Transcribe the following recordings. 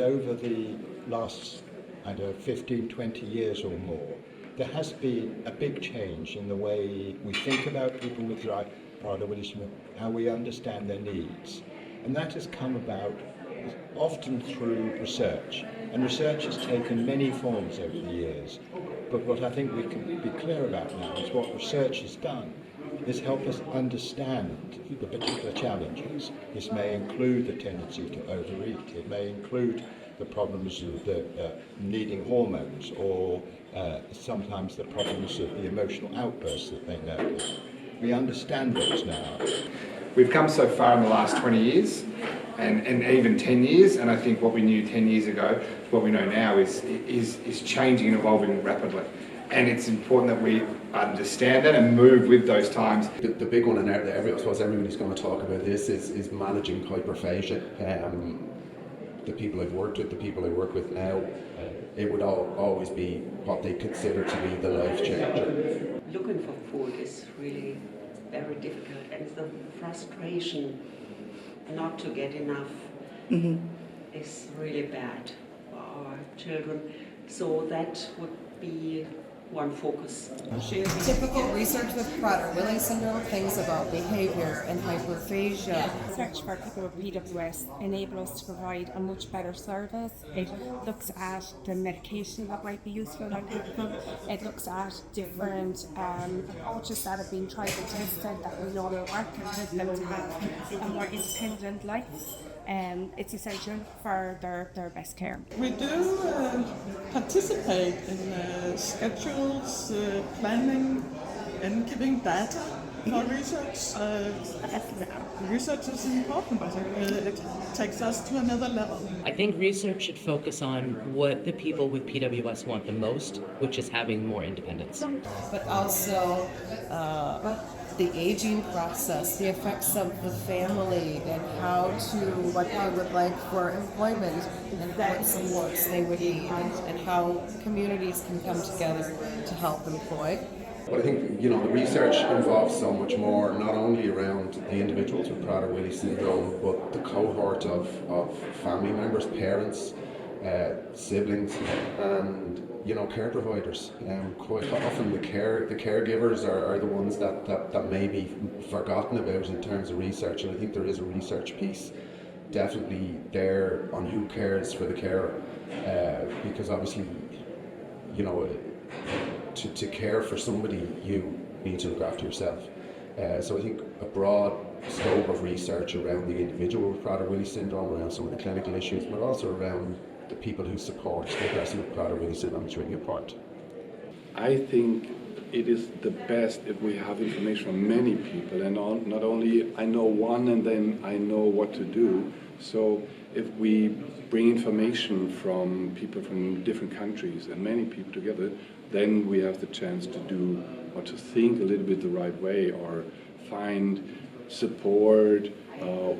Over the last, 15, 20 years or more, there has been a big change in the way we think about people with Prader-Willi syndrome, how we understand their needs. And that has come about often through research. And research has taken many forms over the years. But what I think we can be clear about now is what research has done is help us understand the particular challenges. This may include the tendency to overeat. It may include the problems of needing hormones, or sometimes the problems of the emotional outbursts that they know. We understand those now. We've come so far in the last 20 years and even 10 years, and I think what we knew 10 years ago, what we know now is changing and evolving rapidly. And it's important that we understand that and move with those times. The big one, and I suppose everybody's going to talk about this, is managing hyperphagia. The people I've worked with, the people I work with now, it would always be what they consider to be the life changer. Looking for food is really very difficult, and the frustration not to get enough is really bad for our children. So that would be one focus. Typical research with Prader-Willi syndrome, things about behavior and hyperphagia. Research for people with PWS enable us to provide a much better service. It looks at the medication that might be useful on people. It looks at different approaches that have been tried and tested that we know will work and help them to have a more independent life. It's essential for their best care. We do participate in schedules, planning, and giving data for research. Research is important, but it takes us to another level. I think research should focus on what the people with PWS want the most, which is having more independence. But also the aging process, the effects of the family, and what they would like for employment, and what supports they would need, and how communities can come together to help employ. But I think, the research involves so much more, not only around the individuals with Prader-Willi syndrome, but the cohort of family members, parents, siblings, and care providers. Quite often the caregivers are the ones that may be forgotten about in terms of research, and I think there is a research piece definitely there on who cares for the carer, because obviously, to care for somebody, you need to look after yourself. So I think a broad scope of research around the individual with Prader-Willi syndrome, around some of the clinical issues, but also around the people who support the person with Prader-Willi syndrome is really important. I think it is the best if we have information from many people, and not only I know one and then I know what to do. So if we bring information from people from different countries and many people together, then we have the chance to do or to think a little bit the right way, or find support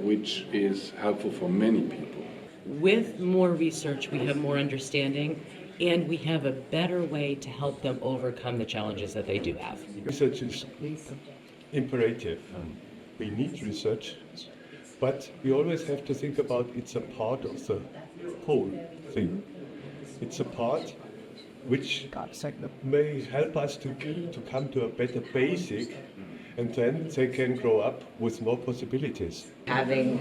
which is helpful for many people. With more research, we have more understanding, and we have a better way to help them overcome the challenges that they do have. Research is imperative. We need research, but we always have to think about it's a part of the whole thing. It's a part which may help us to come to a better basic, and then they can grow up with more possibilities. Having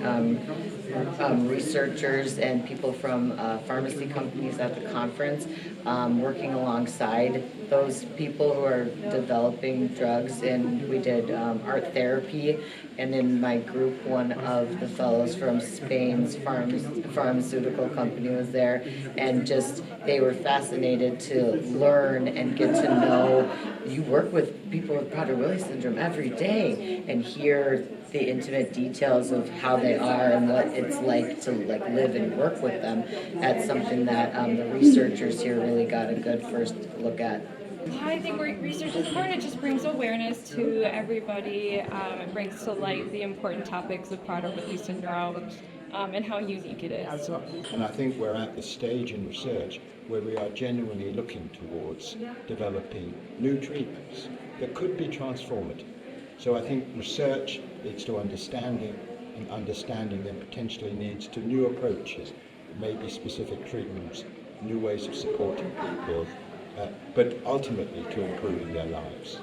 researchers and people from pharmacy companies at the conference working alongside those people who are developing drugs, and we did art therapy, and in my group one of the fellows from Spain's pharmaceutical company was there, and just they were fascinated to learn and get to know. You work with people with Prader-Willi syndrome every day and hear the intimate details of how they are and what it's like to live and work with them. That's something that the researchers here really got a good first look at. I think research is important. It just brings awareness to everybody. It brings to light the important topics of Prader-Willi syndrome and how unique it is. And I think we're at the stage in research where we are genuinely looking towards developing new treatments that could be transformative. So I think research leads to understanding, and understanding then potentially leads to new approaches, maybe specific treatments, new ways of supporting people, but ultimately to improving their lives.